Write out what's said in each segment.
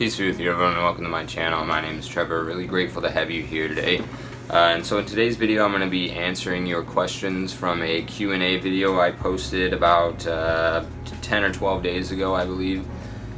Peace be with you everyone and welcome to my channel. My name is Trevor. Really grateful to have you here today. And so in today's video I'm going to be answering your questions from a Q&A video I posted about 10 or 12 days ago, I believe.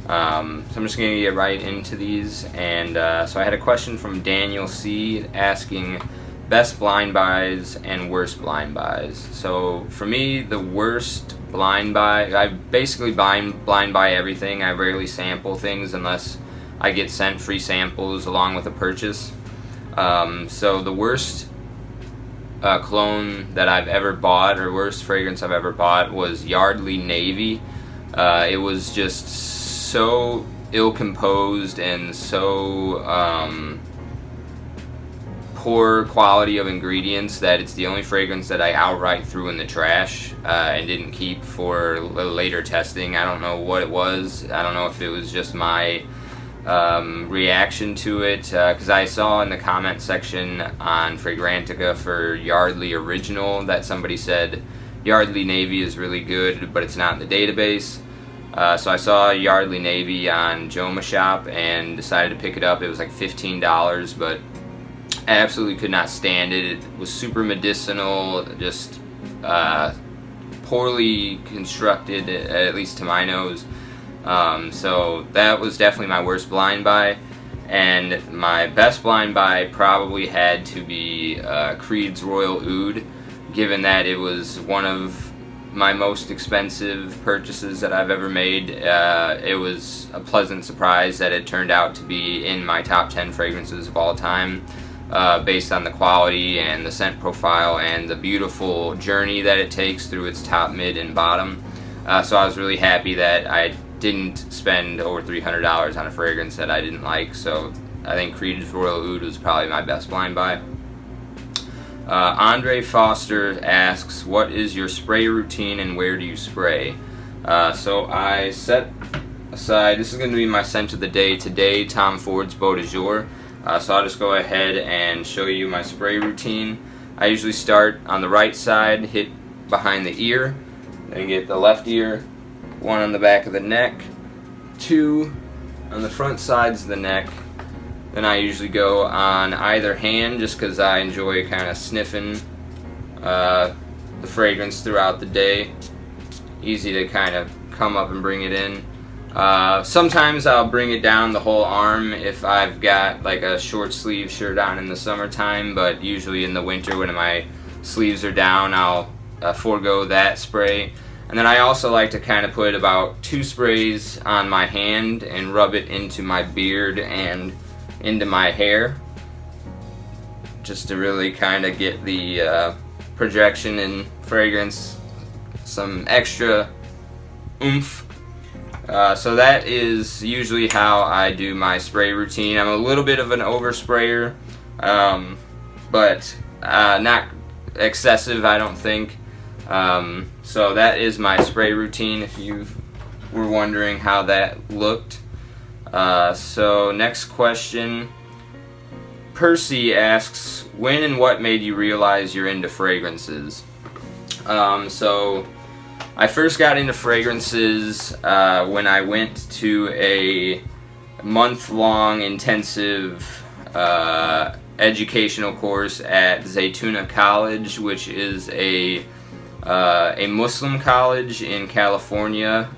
So I'm just going to get right into these. And so I had a question from Daniel C. asking best blind buys and worst blind buys. So for me, the worst blind buy, I basically blind buy everything. I rarely sample things unless I get sent free samples along with a purchase. So the worst cologne that I've ever bought, or worst fragrance I've ever bought, was Yardley Navy. It was just so ill-composed and so poor quality of ingredients that it's the only fragrance that I outright threw in the trash and didn't keep for later testing. I don't know what it was. I don't know if it was just my reaction to it, because I saw in the comment section on Fragrantica for Yardley Original that somebody said Yardley Navy is really good, but it's not in the database. So I saw Yardley Navy on Joma Shop and decided to pick it up. It was like $15, but I absolutely could not stand it. It was super medicinal, just poorly constructed, at least to my nose. So that was definitely my worst blind buy, and my best blind buy probably had to be Creed's Royal Oud, given that it was one of my most expensive purchases that I've ever made. It was a pleasant surprise that it turned out to be in my top 10 fragrances of all time, based on the quality and the scent profile and the beautiful journey that it takes through its top, mid, and bottom. So I was really happy that I didn't spend over $300 on a fragrance that I didn't like. So I think Creed's Royal Oud was probably my best blind buy. Andre Foster asks, what is your spray routine and where do you spray? So I set aside, this is going to be my scent of the day today, Tom Ford's Beau de Jour. So I'll just go ahead and show you my spray routine. I usually start on the right side, hit behind the ear, then get the left ear, one on the back of the neck, two on the front sides of the neck. Then I usually go on either hand just because I enjoy kind of sniffing the fragrance throughout the day. Easy to kind of come up and bring it in. Sometimes I'll bring it down the whole arm if I've got like a short sleeve shirt on in the summertime, but usually in the winter when my sleeves are down I'll forego that spray. And then I also like to kind of put about 2 sprays on my hand and rub it into my beard and into my hair, just to really kind of get the projection and fragrance, some extra oomph. So that is usually how I do my spray routine. I'm a little bit of an oversprayer, but not excessive, I don't think. So that is my spray routine if you were wondering how that looked. So next question, Percy asks, when and what made you realize you're into fragrances? So I first got into fragrances when I went to a month-long intensive educational course at Zaytuna College, which is a Muslim college in California.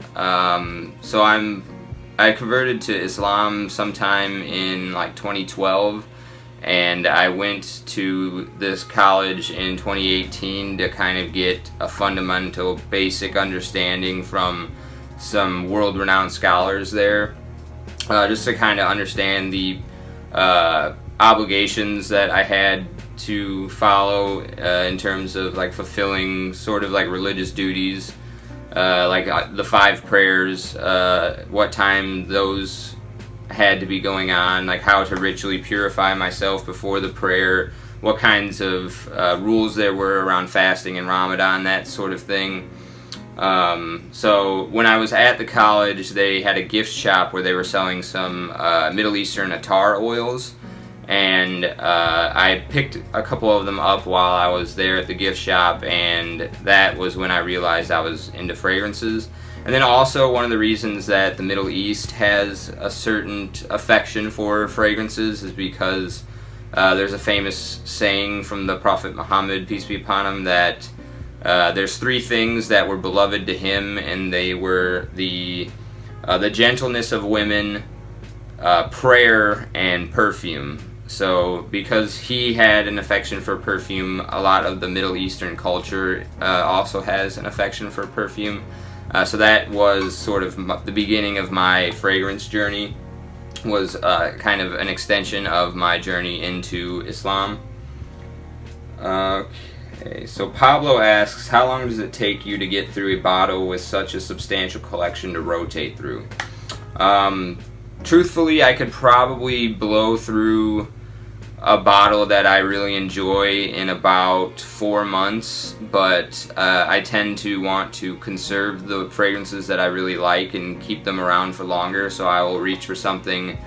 So I converted to Islam sometime in like 2012, and I went to this college in 2018 to kind of get a fundamental basic understanding from some world-renowned scholars there, just to kind of understand the obligations that I had to follow in terms of like fulfilling sort of like religious duties, like the 5 prayers, what time those had to be going on, like how to ritually purify myself before the prayer, what kinds of rules there were around fasting and Ramadan, that sort of thing. So when I was at the college, they had a gift shop where they were selling some Middle Eastern attar oils, and I picked a couple of them up while I was there at the gift shop, and that was when I realized I was into fragrances. And then also one of the reasons that the Middle East has a certain affection for fragrances is because there's a famous saying from the Prophet Muhammad, peace be upon him, that there's 3 things that were beloved to him, and they were the gentleness of women, prayer, and perfume. So because he had an affection for perfume, a lot of the Middle Eastern culture also has an affection for perfume. So that was sort of the beginning of my fragrance journey, was kind of an extension of my journey into Islam. Okay, so Pablo asks, how long does it take you to get through a bottle with such a substantial collection to rotate through? Truthfully, I could probably blow through a bottle that I really enjoy in about 4 months, but I tend to want to conserve the fragrances that I really like and keep them around for longer, so I will reach for something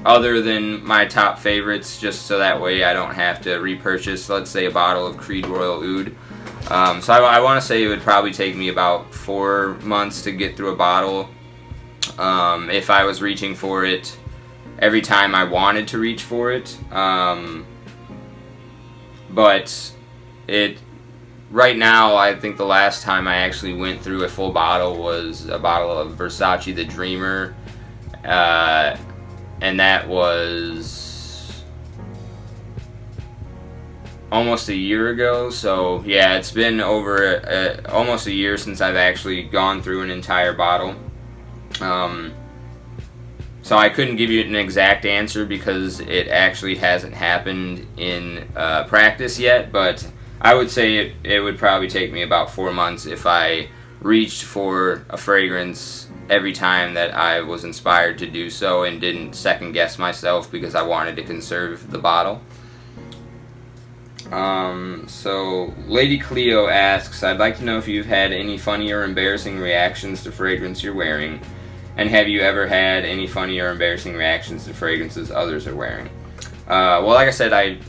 other than my top favorites, just so that way I don't have to repurchase, let's say, a bottle of Creed Royal Oud. So I want to say it would probably take me about 4 months to get through a bottle if I was reaching for it every time I wanted to reach for it. But right now, I think the last time I actually went through a full bottle was a bottle of Versace The Dreamer, and that was almost a year ago. So yeah, it's been over almost a year since I've actually gone through an entire bottle. So I couldn't give you an exact answer because it actually hasn't happened in practice yet, but I would say it would probably take me about 4 months if I reached for a fragrance every time that I was inspired to do so and didn't second guess myself because I wanted to conserve the bottle. So Lady Cleo asks, I'd like to know if you've had any funny or embarrassing reactions to fragrance you're wearing. And have you ever had any funny or embarrassing reactions to fragrances others are wearing? Well, like I said,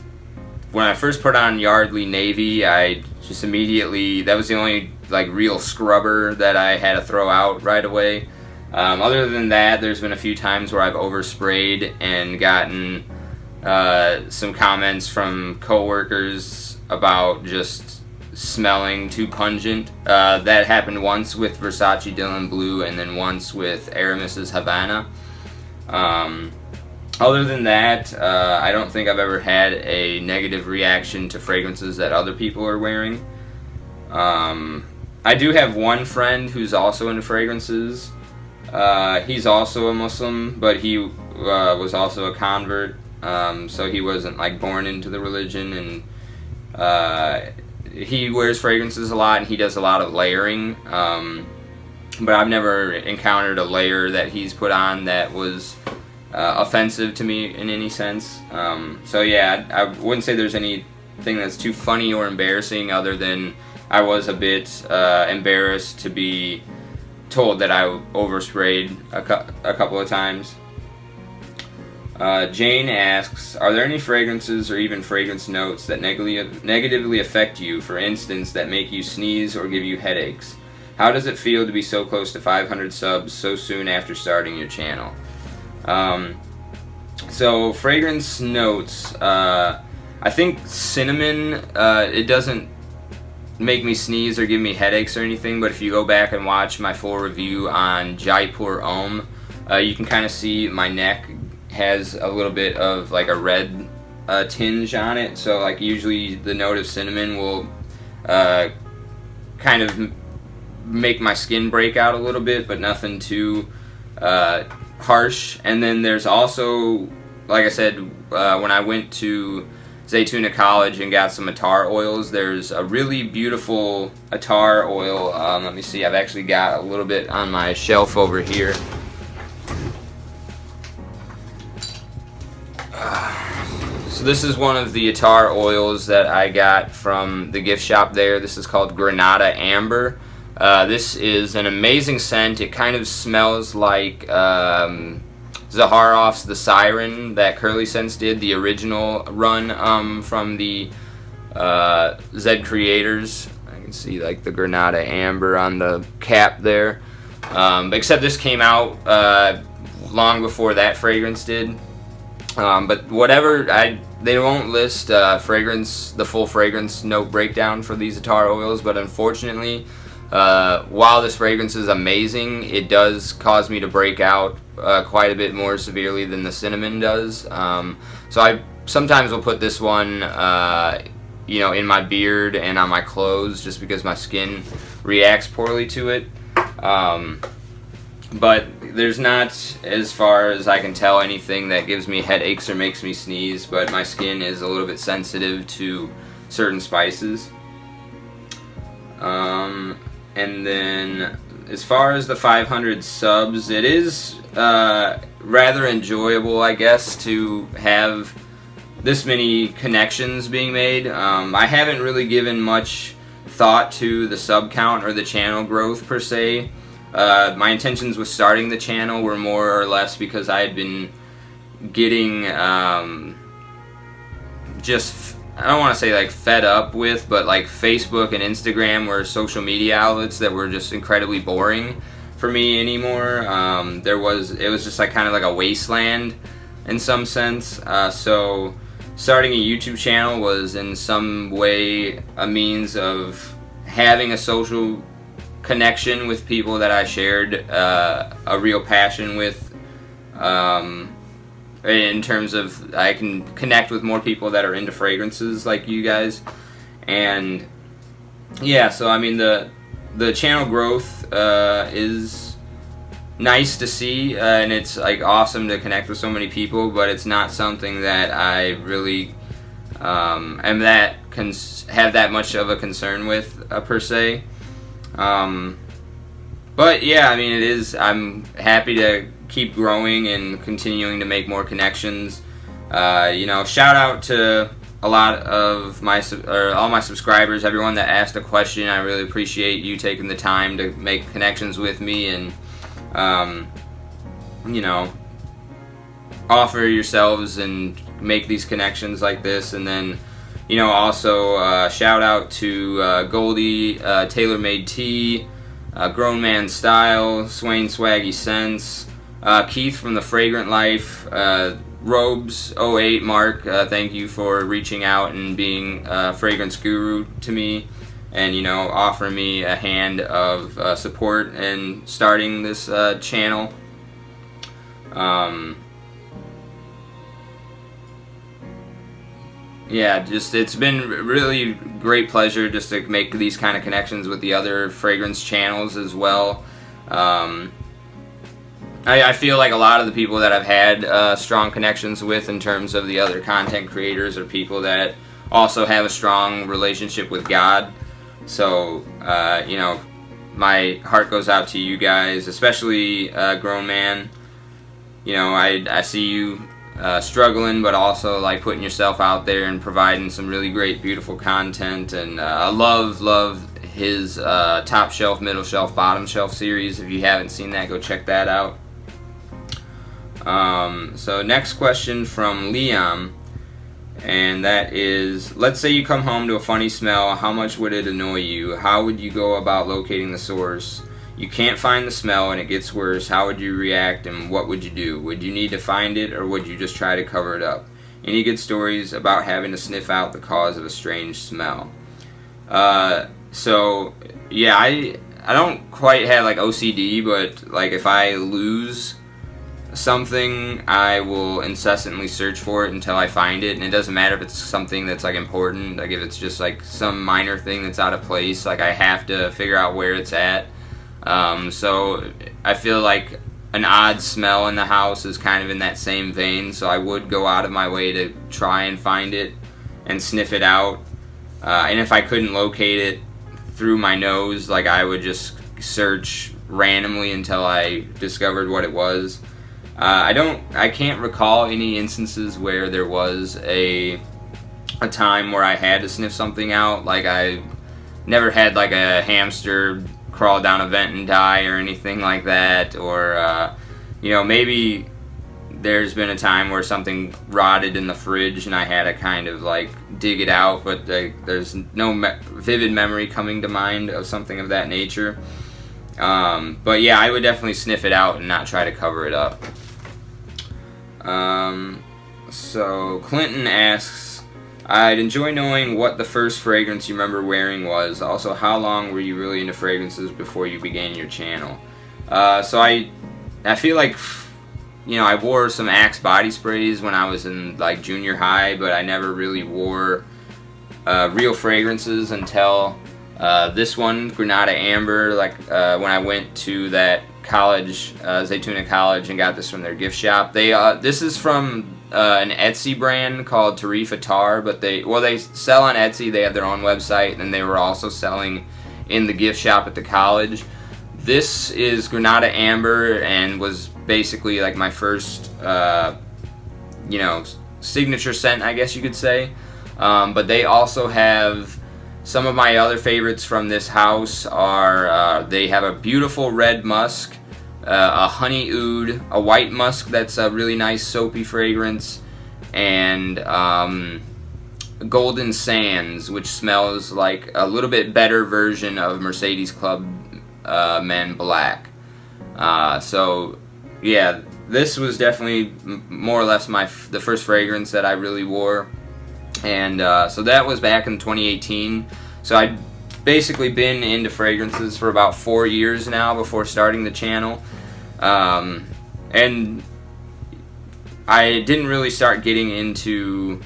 when I first put on Yardley Navy, I just immediately, that was the only like real scrubber that I had to throw out right away. Other than that, there's been a few times where I've oversprayed and gotten some comments from coworkers about just smelling too pungent. That happened once with Versace Dylan Blue and then once with Aramis's Havana. Other than that, I don't think I've ever had a negative reaction to fragrances that other people are wearing. I do have one friend who's also into fragrances. He's also a Muslim, but he was also a convert, so he wasn't like born into the religion, and he wears fragrances a lot and he does a lot of layering, but I've never encountered a layer that he's put on that was offensive to me in any sense. So yeah, I wouldn't say there's anything that's too funny or embarrassing, other than I was a bit embarrassed to be told that I oversprayed a couple of times. Jane asks, are there any fragrances or even fragrance notes that negatively affect you, for instance, that make you sneeze or give you headaches? How does it feel to be so close to 500 subs so soon after starting your channel? So fragrance notes, I think cinnamon, it doesn't make me sneeze or give me headaches or anything, but if you go back and watch my full review on Jaipur Om, you can kind of see my neck has a little bit of like a red tinge on it, so like usually the note of cinnamon will kind of make my skin break out a little bit, but nothing too harsh. And then there's also, like I said, when I went to Zaytuna College and got some attar oils, there's a really beautiful attar oil. Let me see, I've actually got a little bit on my shelf over here. So this is one of the attar oils that I got from the gift shop there. This is called Granada Amber. This is an amazing scent. It kind of smells like Zaharoff's The Siren that Curly Scents did, the original run from the Z Creators. can see like the Granada Amber on the cap there. Except this came out long before that fragrance did. But whatever, they won't list the full fragrance note breakdown for these Attar oils, but unfortunately, while this fragrance is amazing, it does cause me to break out quite a bit more severely than the cinnamon does. So I sometimes will put this one in my beard and on my clothes just because my skin reacts poorly to it. But there's not, as far as I can tell, anything that gives me headaches or makes me sneeze, but my skin is a little bit sensitive to certain spices. And then as far as the 500 subs, it is rather enjoyable, I guess, to have this many connections being made. I haven't really given much thought to the sub count or the channel growth per se. My intentions with starting the channel were more or less because I had been getting just, I don't want to say like fed up with, but like Facebook and Instagram were social media outlets that were just incredibly boring for me anymore. It was just like kind of like a wasteland in some sense. So starting a YouTube channel was in some way a means of having a social connection with people that I shared a real passion with, in terms of I can connect with more people that are into fragrances like you guys. And yeah, so I mean the channel growth is nice to see, and it's like awesome to connect with so many people, but it's not something that I really have that much of a concern with per se. But yeah, I mean, I'm happy to keep growing and continuing to make more connections. Shout out to a lot of all my subscribers, everyone that asked a question. I really appreciate you taking the time to make connections with me and, offer yourselves and make these connections like this. And then, also shout out to Goldie, Tailor Made Tea, Grown Man Style, Swain Swaggy Scents, Keith from The Fragrant Life, Robes 08, Mark, thank you for reaching out and being a fragrance guru to me, and offering me a hand of support in starting this channel. Yeah, it's been really great pleasure just to make these kind of connections with the other fragrance channels as well. I feel like a lot of the people that I've had strong connections with in terms of the other content creators are people that also have a strong relationship with God. So, my heart goes out to you guys, especially Grown Man. I see you struggling, but also like putting yourself out there and providing some really great, beautiful content. And I love his top shelf, middle shelf, bottom shelf series. If you haven't seen that, go check that out. So next question from Liam, and that is, let's say you come home to a funny smell. How much would it annoy you? How would you go about locating the source? You can't find the smell and it gets worse. How would you react, and what would you do? Would you need to find it, or would you just try to cover it up? Any good stories about having to sniff out the cause of a strange smell? So yeah, I don't quite have like OCD, but like if I lose something, I will incessantly search for it until I find it. And it doesn't matter if it's something that's like important, like if it's just like some minor thing that's out of place, like I have to figure out where it's at. So I feel like an odd smell in the house is kind of in that same vein, so I would go out of my way to try and find it and sniff it out. And if I couldn't locate it through my nose, like I would just search randomly until I discovered what it was. I can't recall any instances where there was a time where I had to sniff something out. Like I never had like a hamster crawl down a vent and die or anything like that, or maybe there's been a time where something rotted in the fridge and I had to kind of like dig it out, but there's no vivid memory coming to mind of something of that nature. But yeah, I would definitely sniff it out and not try to cover it up. So Clinton asks, I'd enjoy knowing what the first fragrance you remember wearing was. Also, how long were you really into fragrances before you began your channel? So I feel like, you know, I wore some Axe body sprays when I was in like junior high, but I never really wore real fragrances until this one, Granada Amber, like when I went to that college, Zaytuna College, and got this from their gift shop. This is from an Etsy brand called Tarif Attar, but they sell on Etsy. They have their own website, and they were also selling in the gift shop at the college. This is Granada Amber and was basically like my first, you know, signature scent, I guess you could say. But they also have some of my other favorites from this house are, they have a beautiful red musk, a honey oud, a white musk that's a really nice soapy fragrance, and Golden Sands, which smells like a little bit better version of Mercedes Club Men Black. So yeah, this was definitely more or less the first fragrance that I really wore. And so that was back in 2018. So I'd basically been into fragrances for about 4 years now before starting the channel. And I didn't really start getting into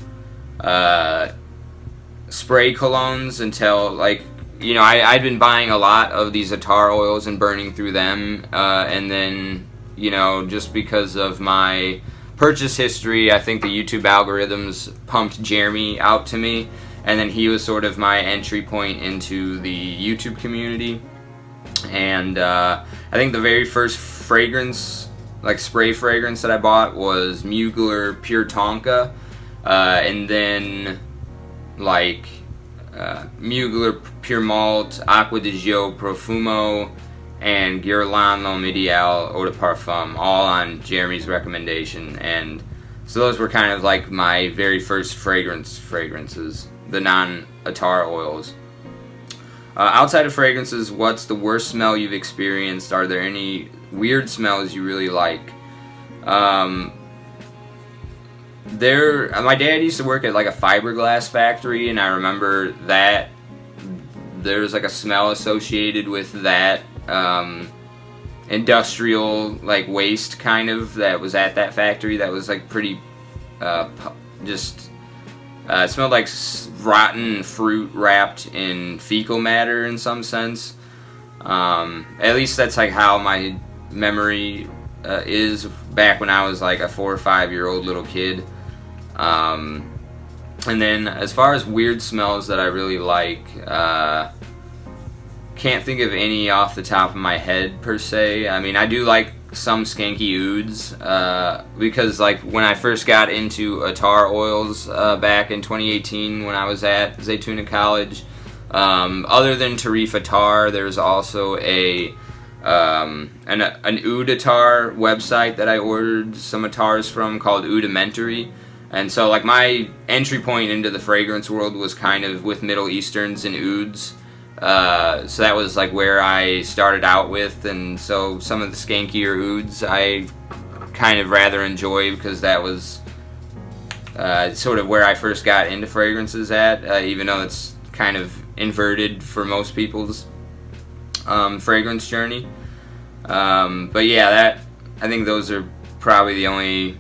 spray colognes until, like, you know, I'd been buying a lot of these Attar oils and burning through them. And then, you know, just because of my purchase history, I think the YouTube algorithms pumped Jeremy out to me, and then he was sort of my entry point into the YouTube community. And I think the very first fragrance, like spray fragrance that I bought, was Mugler Pure Tonka, and then like Mugler Pure Malt, Acqua di Gio Profumo, and Guerlain L'Homme Ideal Eau de Parfum, all on Jeremy's recommendation. And so those were kind of like my very first fragrances, the non-Attar oils. Outside of fragrances, what's the worst smell you've experienced? Are there any weird smells you really like? My dad used to work at like a fiberglass factory, and I remember that there's like a smell associated with that industrial like waste kind of that was at that factory that was like pretty it smelled like rotten fruit wrapped in fecal matter in some sense. At least that's like how my memory is back when I was like a 4 or 5 year old little kid. And then as far as weird smells that I really like, can't think of any off the top of my head per se. I mean, I do like some skanky ouds, because like when I first got into Attar oils back in 2018 when I was at Zaytuna College, other than Tarif Attar, there's also an oud Attar website that I ordered some Attars from called Oudimentary. And so like my entry point into the fragrance world was kind of with Middle Easterns and ouds. So that was like where I started out with, and so some of the skankier ouds I kind of rather enjoy because that was sort of where I first got into fragrances at, even though it's kind of inverted for most people's fragrance journey. But yeah, I think those are probably the only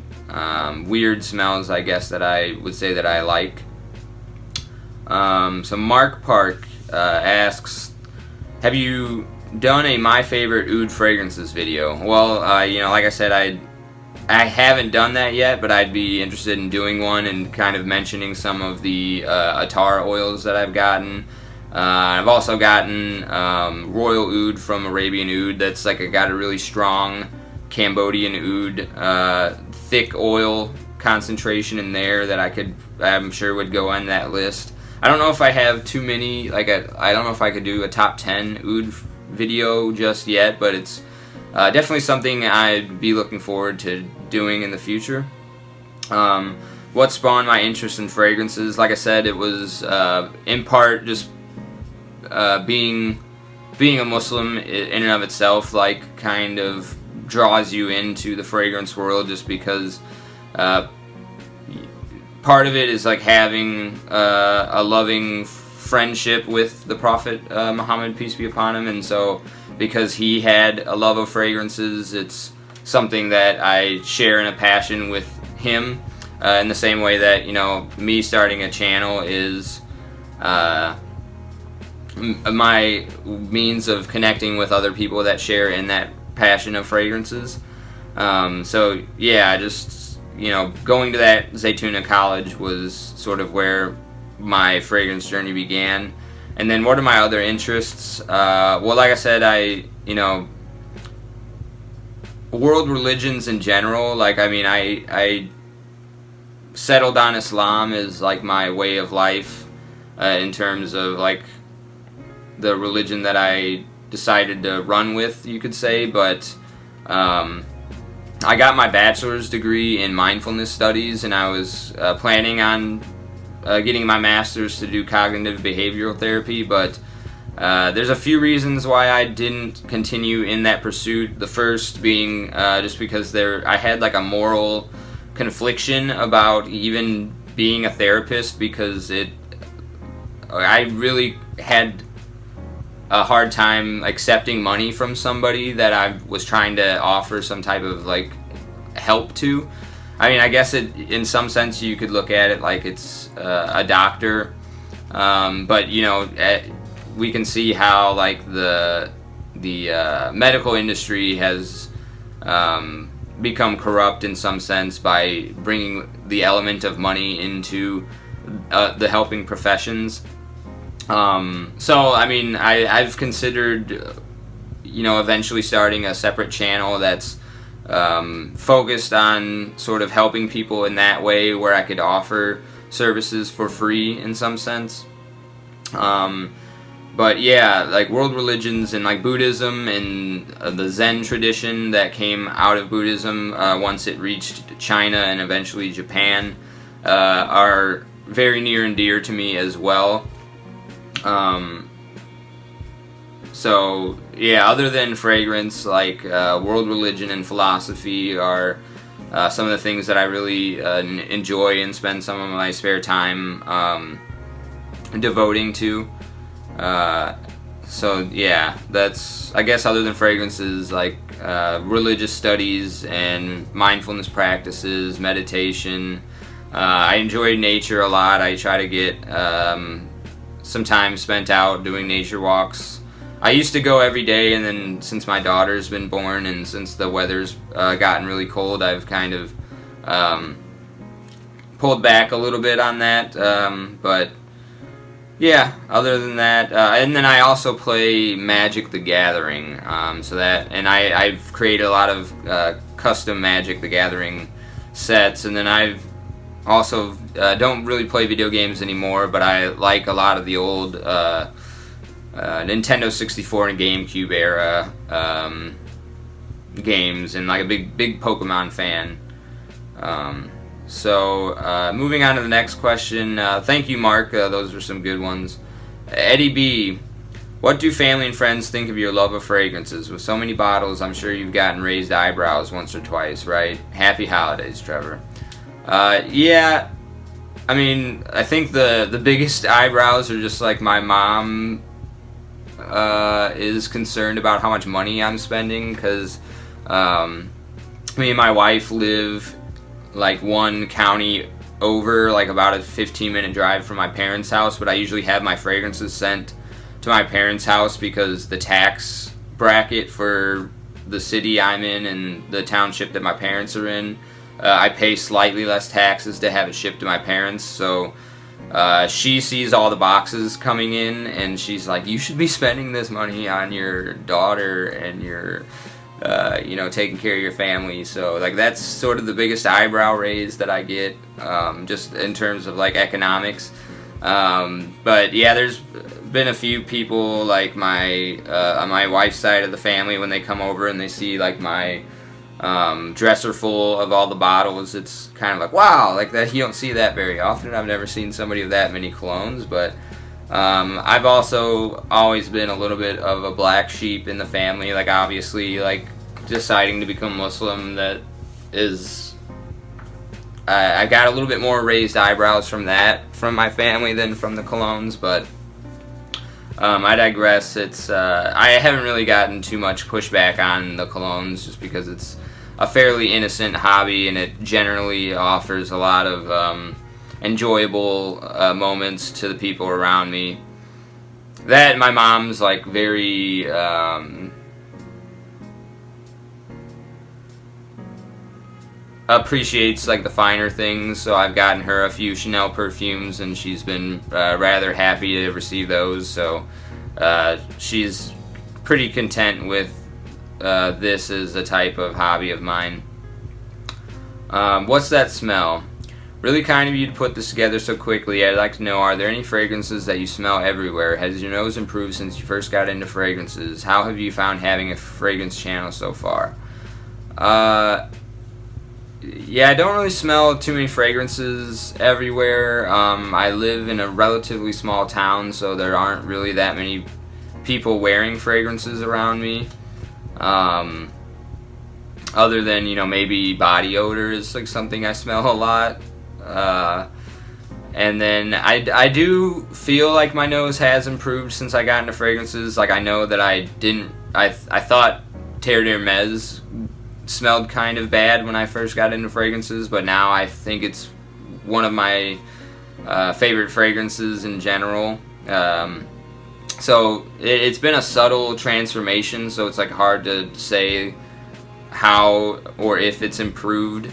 weird smells, I guess, that I would say that I like. So Mark Park asks, have you done a My Favorite Oud Fragrances video? Well, you know, like I said, I haven't done that yet, but I'd be interested in doing one and kind of mentioning some of the Attar oils that I've gotten. I've also gotten Royal Oud from Arabian Oud. That's like got a really strong Cambodian oud, thick oil concentration in there that I'm sure would go on that list. I don't know if I have too many, like I don't know if I could do a top 10 oud video just yet, but it's definitely something I'd be looking forward to doing in the future. What spawned my interest in fragrances? Like I said, it was in part just being a Muslim in and of itself, like, kind of draws you into the fragrance world, just because part of it is like having a loving friendship with the Prophet Muhammad, peace be upon him, and so because he had a love of fragrances, it's something that I share in a passion with him, in the same way that, you know, me starting a channel is my means of connecting with other people that share in that passion of fragrances. So yeah, just, you know, going to that Zaytuna College was sort of where my fragrance journey began. And then what are my other interests? Well, like I said, you know, world religions in general, like, I mean, I settled on Islam as like my way of life, in terms of like the religion that I decided to run with, you could say. But I got my bachelor's degree in mindfulness studies, and I was planning on getting my master's to do cognitive behavioral therapy, but there's a few reasons why I didn't continue in that pursuit. The first being just because I had like a moral confliction about even being a therapist, because I really had a hard time accepting money from somebody that I was trying to offer some type of like help to. I mean, I guess in some sense you could look at it like it's a doctor, but you know, we can see how like the medical industry has become corrupt in some sense by bringing the element of money into the helping professions. So I mean, I've considered, you know, eventually starting a separate channel that's focused on sort of helping people in that way, where I could offer services for free in some sense. But yeah, like world religions and like Buddhism and the Zen tradition that came out of Buddhism once it reached China and eventually Japan are very near and dear to me as well. So yeah, other than fragrance, like world religion and philosophy are some of the things that I really enjoy and spend some of my spare time devoting to. So yeah, that's, I guess, other than fragrances, like religious studies and mindfulness practices, meditation. I enjoy nature a lot. I try to get some time spent out doing nature walks. I used to go every day, and then since my daughter's been born and since the weather's gotten really cold, I've kind of pulled back a little bit on that. But yeah, other than that, and then I also play Magic the Gathering. I've created a lot of custom Magic the Gathering sets, and then I've also don't really play video games anymore, but I like a lot of the old Nintendo 64 and GameCube era games, and like a big Pokemon fan. So moving on to the next question. Thank you, Mark. Those were some good ones. Eddie B, what do family and friends think of your love of fragrances? With so many bottles, I'm sure you've gotten raised eyebrows once or twice, right? Happy holidays, Trevor. Yeah, I mean, I think the biggest eyebrows are just like my mom is concerned about how much money I'm spending, because me and my wife live like one county over, like about a 15-minute drive from my parents' house, but I usually have my fragrances sent to my parents' house because the tax bracket for the city I'm in and the township that my parents are in, I pay slightly less taxes to have it shipped to my parents. So she sees all the boxes coming in, and she's like, you should be spending this money on your daughter and your you know, taking care of your family. So like that's sort of the biggest eyebrow raise that I get, just in terms of like economics. But yeah, there's been a few people like my on my wife's side of the family, when they come over and they see like my dresser full of all the bottles, it's kind of like, wow, like that. You don't see that very often. I've never seen somebody with that many colognes. But I've also always been a little bit of a black sheep in the family. Like, obviously, like deciding to become Muslim, that is, I got a little bit more raised eyebrows from that, from my family, than from the colognes. But I digress. It's I haven't really gotten too much pushback on the colognes, just because it's a fairly innocent hobby, and it generally offers a lot of enjoyable moments to the people around me. That, my mom's like very appreciates like the finer things, so I've gotten her a few Chanel perfumes, and she's been rather happy to receive those. So she's pretty content with this as a type of hobby of mine. What's that smell? Really kind of you to put this together so quickly. I'd like to know, are there any fragrances that you smell everywhere? Has your nose improved since you first got into fragrances? How have you found having a fragrance channel so far? Yeah, I don't really smell too many fragrances everywhere. I live in a relatively small town, so there aren't really that many people wearing fragrances around me. Other than, you know, maybe body odor is like something I smell a lot. And then I do feel like my nose has improved since I got into fragrances. Like, I know that I thought Terre d'Hermes smelled kind of bad when I first got into fragrances, but now I think it's one of my favorite fragrances in general. So it's been a subtle transformation, so it's like hard to say how or if it's improved.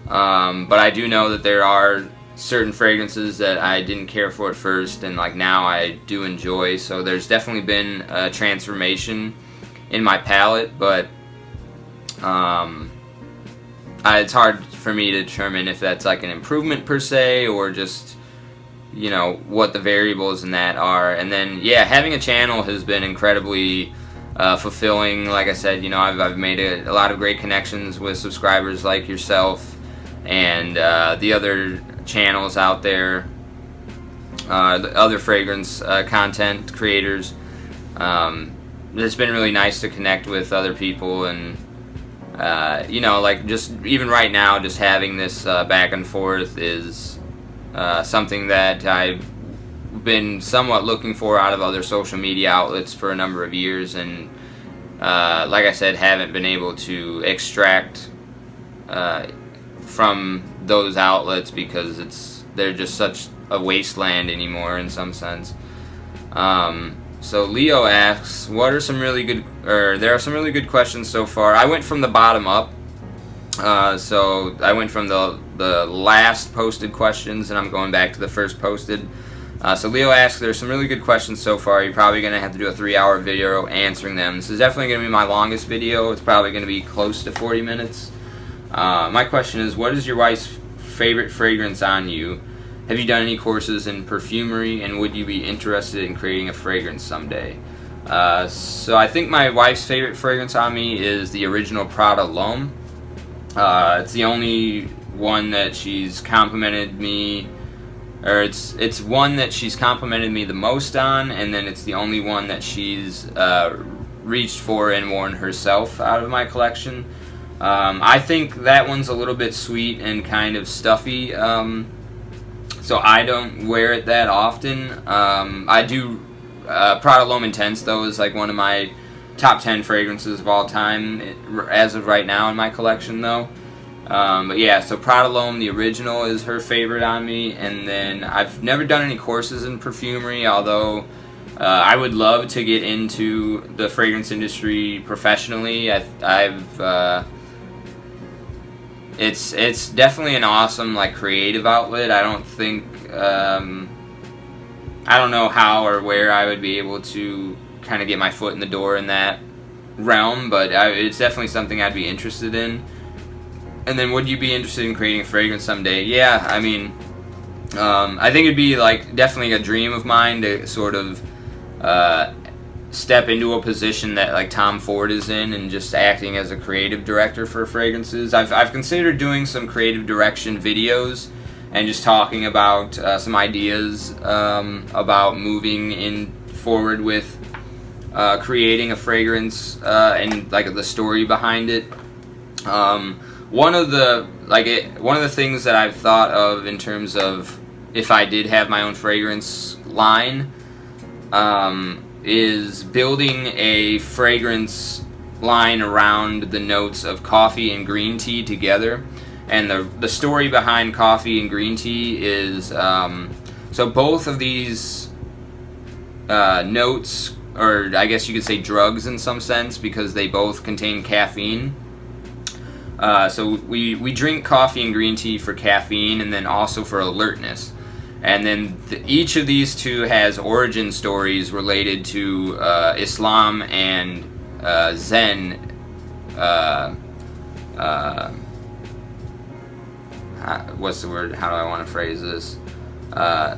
But I do know that there are certain fragrances that I didn't care for at first, and like now I do enjoy. So there's definitely been a transformation in my palette, but it's hard for me to determine if that's like an improvement per se, or just, you know, what the variables in that are. And then, yeah, having a channel has been incredibly fulfilling. Like I said, you know, I've made a lot of great connections with subscribers like yourself and the other channels out there, the other fragrance content creators. It's been really nice to connect with other people, and you know, like just even right now, just having this back and forth is something that I've been somewhat looking for out of other social media outlets for a number of years, and like I said, haven't been able to extract from those outlets because they're just such a wasteland anymore in some sense. So Leo asks, what are some really good, or there are some really good questions so far. I went from the bottom up, so I went from the last posted questions, and I'm going back to the first posted. So Leo asks, there's some really good questions so far. You're probably going to have to do a 3-hour video answering them. This is definitely going to be my longest video. It's probably going to be close to 40 minutes. My question is, what is your wife's favorite fragrance on you? Have you done any courses in perfumery, and would you be interested in creating a fragrance someday? So I think my wife's favorite fragrance on me is the original Prada L'Homme. It's the only one that she's complimented me, or it's one that she's complimented me the most on, and then it's the only one that she's reached for and worn herself out of my collection. I think that one's a little bit sweet and kind of stuffy, so I don't wear it that often. I do, Prada L'Homme Intense though is like one of my top 10 fragrances of all time as of right now in my collection though. But yeah, so Prada L'Homme, the original, is her favorite on me, and then I've never done any courses in perfumery, although I would love to get into the fragrance industry professionally. It's definitely an awesome like creative outlet. I don't think I don't know how or where I would be able to kind of get my foot in the door in that realm, but it's definitely something I'd be interested in. And then, would you be interested in creating a fragrance someday? Yeah, I mean, I think it'd be like definitely a dream of mine to sort of step into a position that like Tom Ford is in, and just acting as a creative director for fragrances. I've considered doing some creative direction videos and just talking about some ideas about moving in forward with creating a fragrance and like the story behind it. One of the things that I've thought of in terms of if I did have my own fragrance line is building a fragrance line around the notes of coffee and green tea together. And the story behind coffee and green tea is so both of these notes, or I guess you could say drugs in some sense, because they both contain caffeine. So we drink coffee and green tea for caffeine, and then also for alertness. And then each of these two has origin stories related to Islam and Zen. What's the word? How do I want to phrase this?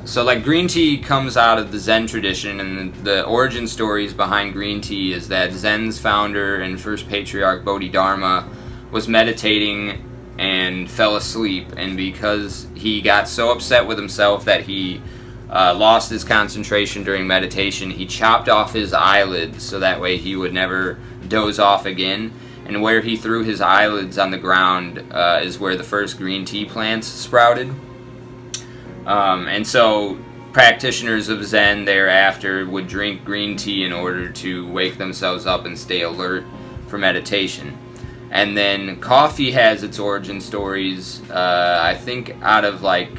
So like green tea comes out of the Zen tradition, and the origin stories behind green tea is that Zen's founder and first patriarch Bodhidharma was meditating and fell asleep, and because he got so upset with himself that he lost his concentration during meditation, he chopped off his eyelids so that way he would never doze off again. And where he threw his eyelids on the ground is where the first green tea plants sprouted. And so practitioners of Zen thereafter would drink green tea in order to wake themselves up and stay alert for meditation. And then coffee has its origin stories, I think out of like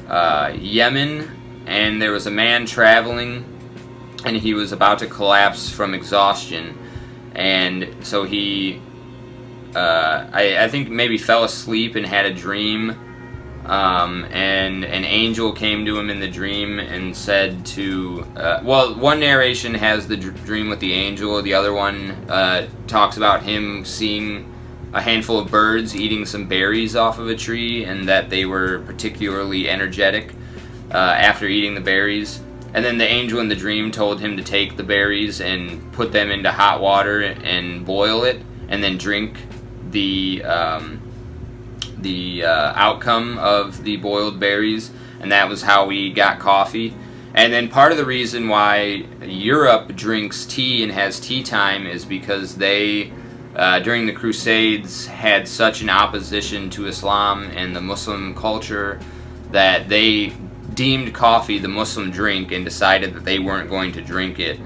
Yemen, and there was a man traveling and he was about to collapse from exhaustion, and so he I think maybe fell asleep and had a dream, and an angel came to him in the dream and said to well, one narration has the dream with the angel, the other one talks about him seeing a handful of birds eating some berries off of a tree, and that they were particularly energetic after eating the berries. And then the angel in the dream told him to take the berries and put them into hot water and boil it, and then drink the outcome of the boiled berries, and that was how we got coffee. And then part of the reason why Europe drinks tea and has tea time is because they, during the Crusades, had such an opposition to Islam and the Muslim culture that they deemed coffee the Muslim drink and decided that they weren't going to drink it,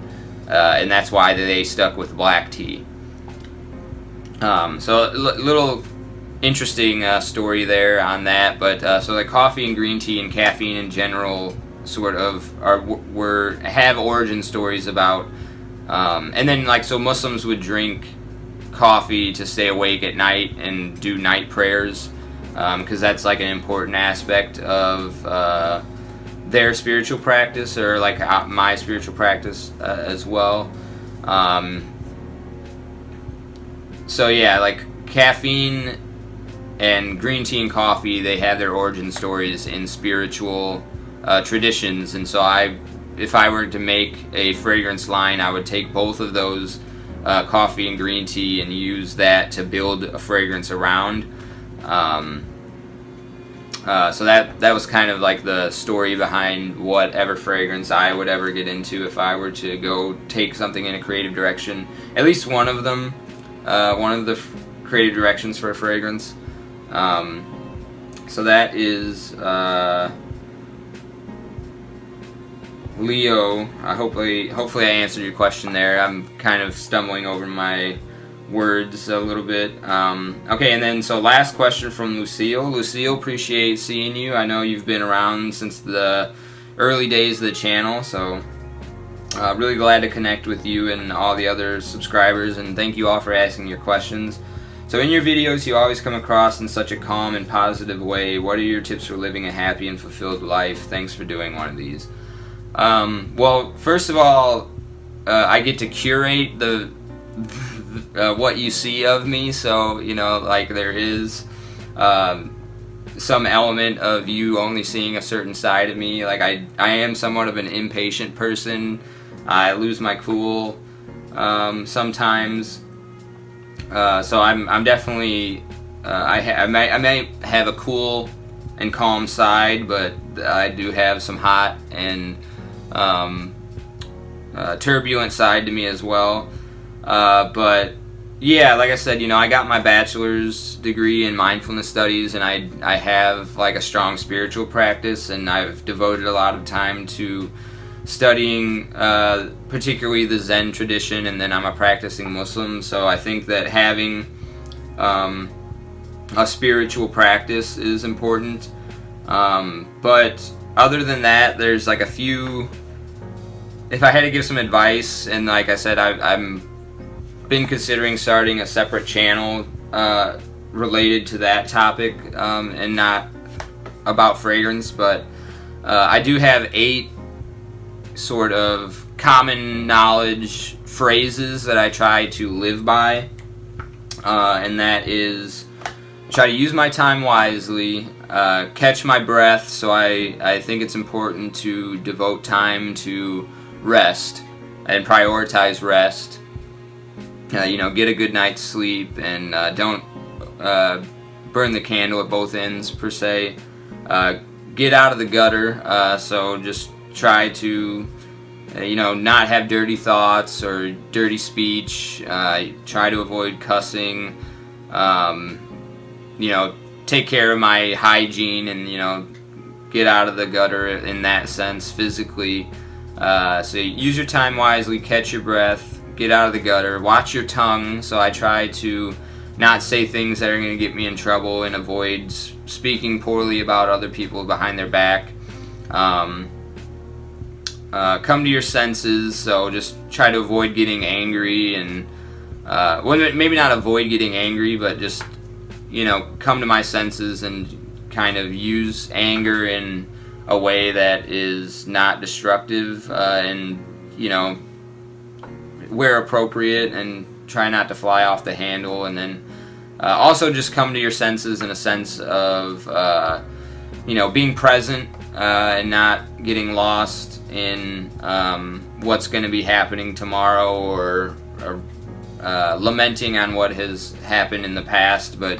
and that's why they stuck with black tea. So a little interesting story there on that, but so like coffee and green tea and caffeine in general sort of have origin stories about, and then like so Muslims would drink coffee to stay awake at night and do night prayers, because that's like an important aspect of their spiritual practice, or like my spiritual practice as well. So yeah, like caffeine and green tea and coffee, they have their origin stories in spiritual traditions, and so if I were to make a fragrance line, I would take both of those, coffee and green tea, and use that to build a fragrance around. So that was kind of like the story behind whatever fragrance I would ever get into if I were to go take something in a creative direction. At least one of them, one of the creative directions for a fragrance. So that is Leo. Hopefully I answered your question there. I'm kind of stumbling over my words a little bit. Okay, and then so last question from Lucille. Lucille, appreciate seeing you. I know you've been around since the early days of the channel, so really glad to connect with you and all the other subscribers, and thank you all for asking your questions. So in your videos you always come across in such a calm and positive way. What are your tips for living a happy and fulfilled life? Thanks for doing one of these. Well, first of all, I get to curate the what you see of me, so you know, like there is some element of you only seeing a certain side of me. Like I am somewhat of an impatient person. I lose my cool sometimes. So I'm definitely I may have a cool and calm side, but I do have some hot and turbulent side to me as well. But yeah, like I said, I got my bachelor's degree in mindfulness studies, and I have like a strong spiritual practice, and I've devoted a lot of time to studying particularly the Zen tradition, and then I'm a practicing Muslim, so I think that having a spiritual practice is important. But other than that, there's like a few, if I had to give some advice, and like I said, I'm been considering starting a separate channel related to that topic, and not about fragrance, but I do have 8 sort of common knowledge phrases that I try to live by, and that is try to use my time wisely, catch my breath. So I think it's important to devote time to rest and prioritize rest. Get a good night's sleep, and don't burn the candle at both ends per se. Get out of the gutter, so just try to not have dirty thoughts or dirty speech. Try to avoid cussing. Take care of my hygiene, and get out of the gutter in that sense physically. So use your time wisely, catch your breath, get out of the gutter, watch your tongue. So I try to not say things that are going to get me in trouble, and avoid speaking poorly about other people behind their back. Come to your senses, so just try to avoid getting angry, and well, maybe not avoid getting angry, but just come to my senses and kind of use anger in a way that is not destructive, and where appropriate, and try not to fly off the handle. And then also just come to your senses in a sense of being present, and not getting lost in what's going to be happening tomorrow, or lamenting on what has happened in the past, but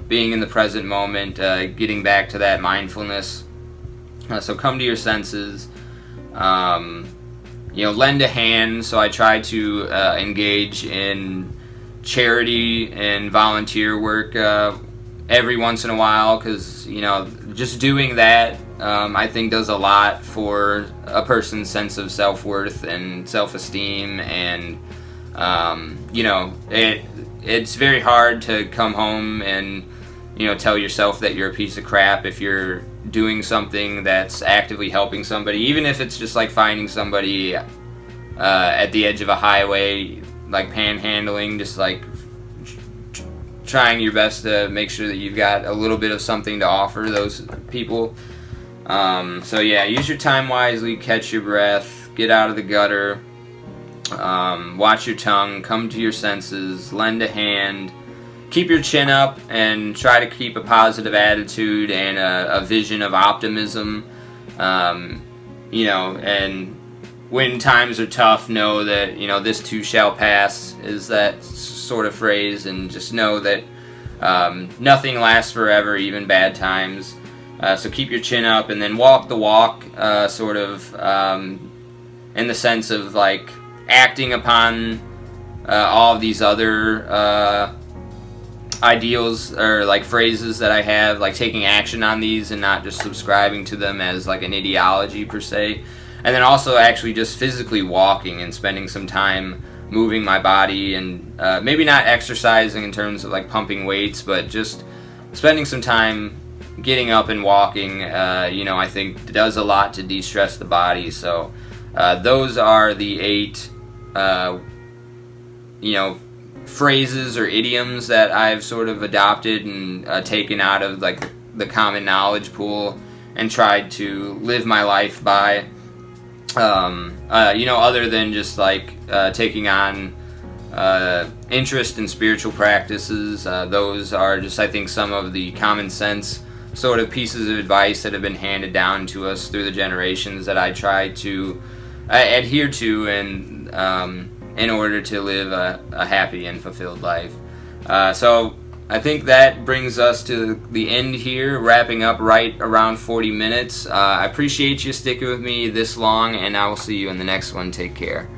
being in the present moment, getting back to that mindfulness. So come to your senses. Lend a hand. So I try to engage in charity and volunteer work every once in a while, because just doing that I think does a lot for a person's sense of self-worth and self-esteem. And it's very hard to come home and tell yourself that you're a piece of crap if you're doing something that's actively helping somebody, even if it's just like finding somebody at the edge of a highway, like panhandling, just like trying your best to make sure that you've got a little bit of something to offer those people. So yeah, use your time wisely, catch your breath, get out of the gutter, watch your tongue, come to your senses, lend a hand, keep your chin up, and try to keep a positive attitude and a vision of optimism. And when times are tough, know that this too shall pass, is that sort of phrase, and just know that nothing lasts forever, even bad times. So keep your chin up, and then walk the walk, sort of in the sense of like acting upon all of these other ideals or like phrases that I have, like taking action on these and not just subscribing to them as like an ideology per se. And then also actually just physically walking and spending some time moving my body, and maybe not exercising in terms of like pumping weights, but just spending some time getting up and walking, I think does a lot to de-stress the body. So those are the 8 phrases or idioms that I've sort of adopted and taken out of like the common knowledge pool and tried to live my life by. Other than just like taking on interest in spiritual practices, those are just, I think, some of the common sense sort of pieces of advice that have been handed down to us through the generations that I try to adhere to in order to live a happy and fulfilled life. So I think that brings us to the end here, wrapping up right around 40 minutes. I appreciate you sticking with me this long, and I will see you in the next one. Take care.